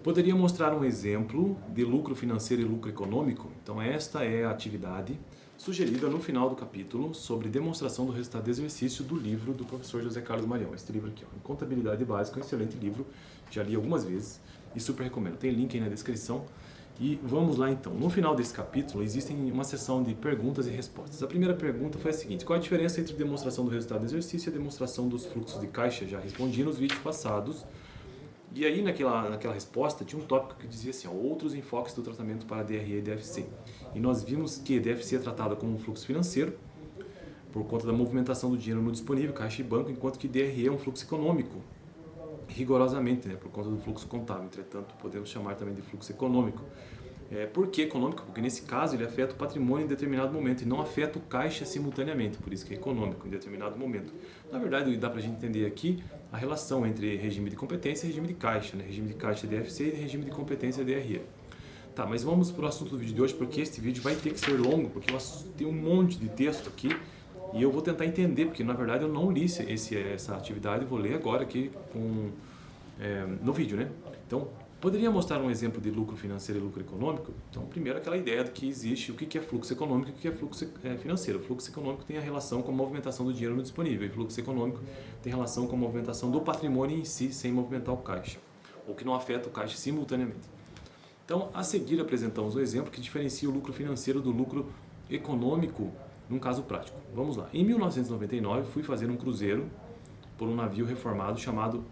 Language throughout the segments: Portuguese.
Poderia mostrar um exemplo de lucro financeiro e lucro econômico? Então esta é a atividade sugerida no final do capítulo sobre demonstração do resultado de exercício do livro do professor José Carlos Marião. Este livro aqui, ó, Contabilidade Básica, um excelente livro, já li algumas vezes e super recomendo. Tem link aí na descrição. E vamos lá então. No final desse capítulo existem uma seção de perguntas e respostas. A primeira pergunta foi a seguinte: qual a diferença entre demonstração do resultado do exercício e a demonstração dos fluxos de caixa? Já respondi nos vídeos passados. E aí naquela resposta tinha um tópico que dizia assim, ó, outros enfoques do tratamento para DRE e DFC. E nós vimos que DFC é tratada como um fluxo financeiro, por conta da movimentação do dinheiro no disponível, caixa e banco, enquanto que DRE é um fluxo econômico, rigorosamente, né, por conta do fluxo contábil. Entretanto, podemos chamar também de fluxo econômico. Por que econômico? Porque nesse caso ele afeta o patrimônio em determinado momento e não afeta o caixa simultaneamente, por isso que é econômico em determinado momento. Na verdade, dá para a gente entender aqui a relação entre regime de competência e regime de caixa, né? Regime de caixa é DFC e regime de competência é DRE. Tá, mas vamos para o assunto do vídeo de hoje, porque este vídeo vai ter que ser longo, porque tem um monte de texto aqui e eu vou tentar entender, porque na verdade eu não li essa atividade, vou ler agora aqui no vídeo, né? Então, poderia mostrar um exemplo de lucro financeiro e lucro econômico? Então, primeiro aquela ideia de que existe o que é fluxo econômico e o que é fluxo financeiro. O fluxo econômico tem a relação com a movimentação do dinheiro no disponível, e o fluxo econômico tem relação com a movimentação do patrimônio em si, sem movimentar o caixa, ou que não afeta o caixa simultaneamente. Então, a seguir apresentamos um exemplo que diferencia o lucro financeiro do lucro econômico num caso prático. Vamos lá. Em 1999, fui fazer um cruzeiro por um navio reformado chamado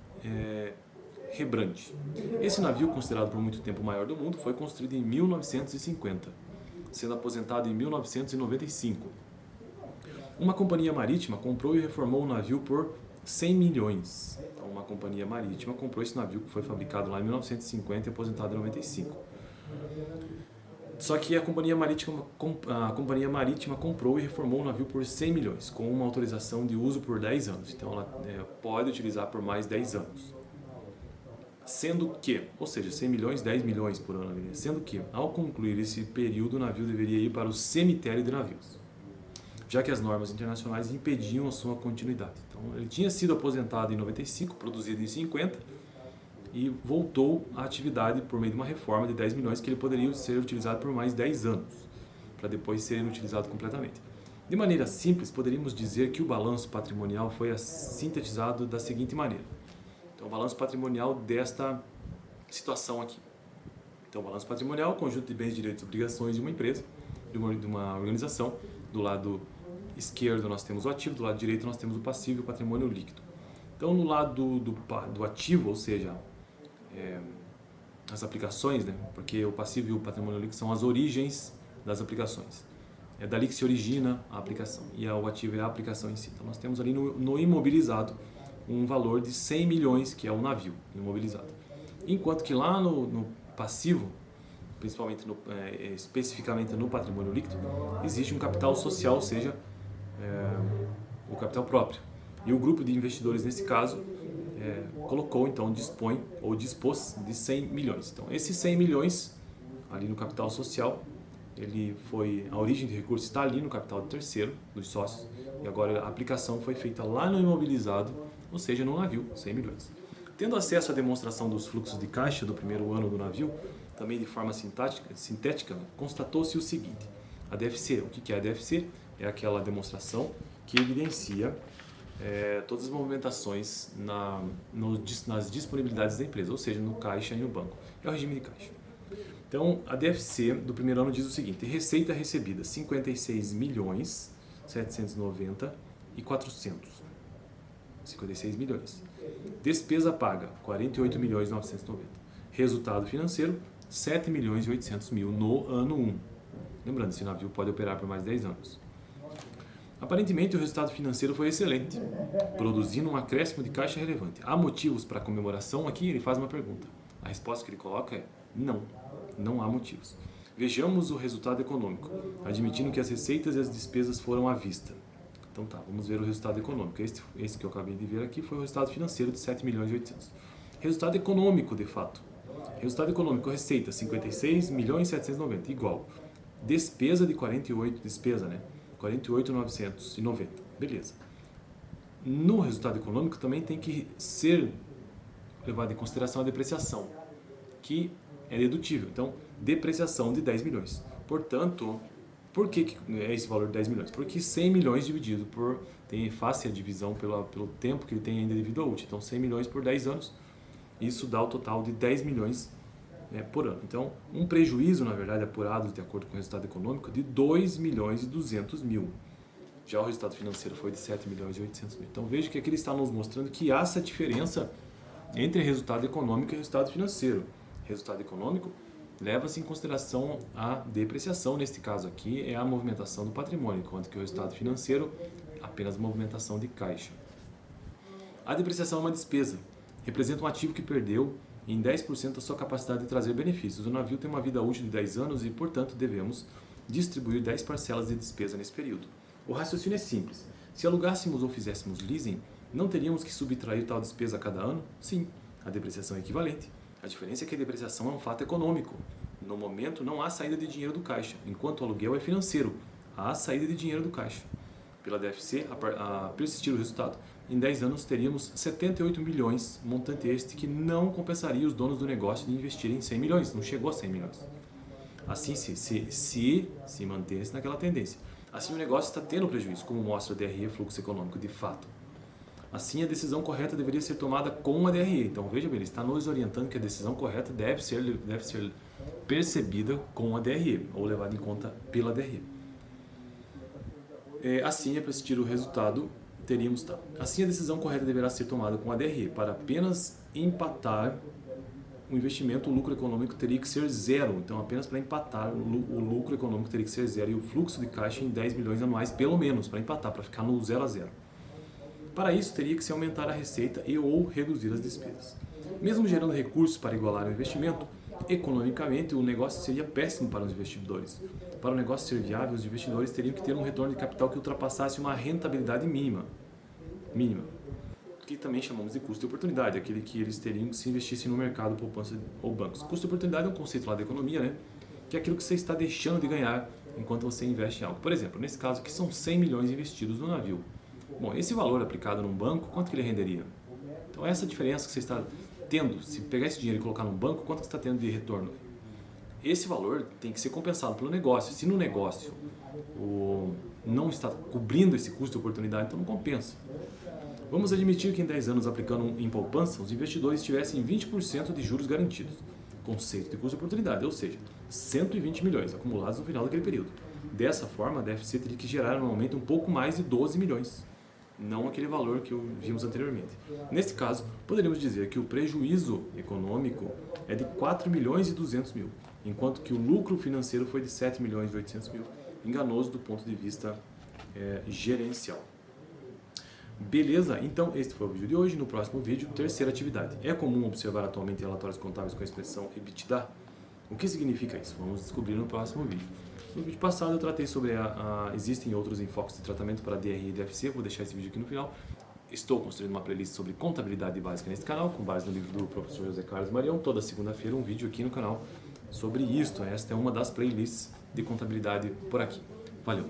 Rebrante. Esse navio, considerado por muito tempo o maior do mundo, foi construído em 1950, sendo aposentado em 1995. Uma companhia marítima comprou e reformou o navio por 100 milhões. Então, uma companhia marítima comprou esse navio que foi fabricado lá em 1950 e aposentado em 95. Só que a companhia marítima comprou e reformou o navio por 100 milhões, com uma autorização de uso por 10 anos. Então, ela pode utilizar por mais 10 anos. Sendo que, ou seja, 100 milhões, 10 milhões por ano, sendo que, ao concluir esse período, o navio deveria ir para o cemitério de navios, já que as normas internacionais impediam a sua continuidade. Então, ele tinha sido aposentado em 95, produzido em 50, e voltou à atividade por meio de uma reforma de 10 milhões que ele poderia ser utilizado por mais 10 anos, para depois ser utilizado completamente. De maneira simples, poderíamos dizer que o balanço patrimonial foi sintetizado da seguinte maneira. Então, o balanço patrimonial desta situação aqui. Então, o balanço patrimonial é o conjunto de bens, direitos e obrigações de uma empresa, de uma organização. Do lado esquerdo nós temos o ativo, do lado direito nós temos o passivo e o patrimônio líquido. Então, no lado do ativo, ou seja, as aplicações, né? Porque o passivo e o patrimônio líquido são as origens das aplicações. É dali que se origina a aplicação e o ativo é a aplicação em si. Então, nós temos ali no imobilizado um valor de 100 milhões, que é o navio imobilizado. Enquanto que lá no passivo, principalmente especificamente no patrimônio líquido, existe um capital social, ou seja, o capital próprio. E o grupo de investidores, nesse caso, dispôs de 100 milhões. Então, esses 100 milhões, ali no capital social, a origem de recursos está ali no capital de terceiro, dos sócios, e agora a aplicação foi feita lá no imobilizado, ou seja, no navio, 100 milhões. Tendo acesso à demonstração dos fluxos de caixa do primeiro ano do navio, também de forma sintética, constatou-se o seguinte: a DFC, o que é a DFC? É aquela demonstração que evidencia todas as movimentações nas disponibilidades da empresa, ou seja, no caixa e no banco. É o regime de caixa. Então, a DFC do primeiro ano diz o seguinte: receita recebida 56 milhões 790 e 400. 56 milhões. Despesa paga 48 milhões 990. Resultado financeiro 7 milhões e 800 mil no ano 1. Lembrando, esse navio pode operar por mais 10 anos. Aparentemente, o resultado financeiro foi excelente, produzindo um acréscimo de caixa relevante. Há motivos para comemoração? Aqui ele faz uma pergunta. A resposta que ele coloca é não, não há motivos. Vejamos o resultado econômico, admitindo que as receitas e as despesas foram à vista. Então tá, vamos ver o resultado econômico. Esse que eu acabei de ver aqui foi o resultado financeiro de 7 milhões e 800. Resultado econômico, de fato. Resultado econômico, receita 56 milhões e 790, igual. Despesa de 48, despesa, né? 48.990. Beleza. No resultado econômico também tem que ser levado em consideração a depreciação. que é dedutível. Então, depreciação de 10 milhões. Portanto, por que é esse valor de 10 milhões? Porque 100 milhões dividido por... tem fácil a divisão pelo tempo que ele tem ainda de vida útil. Então, 100 milhões por 10 anos, isso dá o total de 10 milhões por ano. Então, um prejuízo, na verdade, apurado de acordo com o resultado econômico, de 2 milhões e 200 mil. Já o resultado financeiro foi de 7 milhões e 800 mil. Então, veja que aqui ele está nos mostrando que há essa diferença entre resultado econômico e resultado financeiro. Resultado econômico leva-se em consideração a depreciação, neste caso aqui é a movimentação do patrimônio, enquanto que o resultado financeiro apenas movimentação de caixa. A depreciação é uma despesa, representa um ativo que perdeu em 10% a sua capacidade de trazer benefícios. O navio tem uma vida útil de 10 anos e, portanto, devemos distribuir 10 parcelas de despesa nesse período. O raciocínio é simples. Se alugássemos ou fizéssemos leasing, não teríamos que subtrair tal despesa a cada ano? Sim, a depreciação é equivalente. A diferença é que a depreciação é um fato econômico. No momento, não há saída de dinheiro do caixa, enquanto o aluguel é financeiro. Há saída de dinheiro do caixa. Pela DFC, a persistir o resultado, em 10 anos teríamos 78 milhões, montante este que não compensaria os donos do negócio de investirem 100 milhões, não chegou a 100 milhões. Assim, se mantém-se naquela tendência. Assim, o negócio está tendo prejuízo, como mostra a DRE fluxo econômico de fato. Assim, a decisão correta deveria ser tomada com a DRE. Então, veja bem, ele está nos orientando que a decisão correta deve ser percebida com a DRE, ou levada em conta pela DRE. Assim, para assistir o resultado, teríamos Assim, a decisão correta deverá ser tomada com a DRE. Para apenas empatar o investimento, o lucro econômico teria que ser zero. Então, apenas para empatar, o lucro econômico teria que ser zero e o fluxo de caixa em 10 milhões anuais, pelo menos, para empatar, para ficar no 0 a 0. Para isso, teria que se aumentar a receita e ou reduzir as despesas. Mesmo gerando recursos para igualar o investimento, economicamente o negócio seria péssimo para os investidores. Para o negócio ser viável, os investidores teriam que ter um retorno de capital que ultrapassasse uma rentabilidade mínima, que também chamamos de custo de oportunidade, aquele que eles teriam que se investissem no mercado, poupança ou bancos. Custo de oportunidade é um conceito lá da economia, né? Que é aquilo que você está deixando de ganhar enquanto você investe em algo. Por exemplo, nesse caso aqui são 100 milhões investidos no navio. Bom, esse valor aplicado num banco, quanto que ele renderia? Então, essa diferença que você está tendo, se pegar esse dinheiro e colocar num banco, quanto que você está tendo de retorno? Esse valor tem que ser compensado pelo negócio. Se no negócio não está cobrindo esse custo de oportunidade, então não compensa. Vamos admitir que em 10 anos, aplicando em poupança, os investidores tivessem 20% de juros garantidos. Conceito de custo de oportunidade, ou seja, 120 milhões acumulados no final daquele período. Dessa forma, a DFC teria que gerar anualmente um pouco mais de 12 milhões. Não aquele valor que vimos anteriormente. Neste caso, poderíamos dizer que o prejuízo econômico é de 4 milhões e 200 mil, enquanto que o lucro financeiro foi de 7 milhões e 800 mil, enganoso do ponto de vista gerencial. Beleza? Então, este foi o vídeo de hoje. No próximo vídeo, terceira atividade. É comum observar atualmente relatórios contábeis com a expressão EBITDA? O que significa isso? Vamos descobrir no próximo vídeo. No vídeo passado eu tratei sobre existem outros enfoques de tratamento para DRE e DFC, vou deixar esse vídeo aqui no final. Estou construindo uma playlist sobre contabilidade básica nesse canal, com base no livro do professor José Carlos Marião. Toda segunda-feira um vídeo aqui no canal sobre isto. Esta é uma das playlists de contabilidade por aqui. Valeu!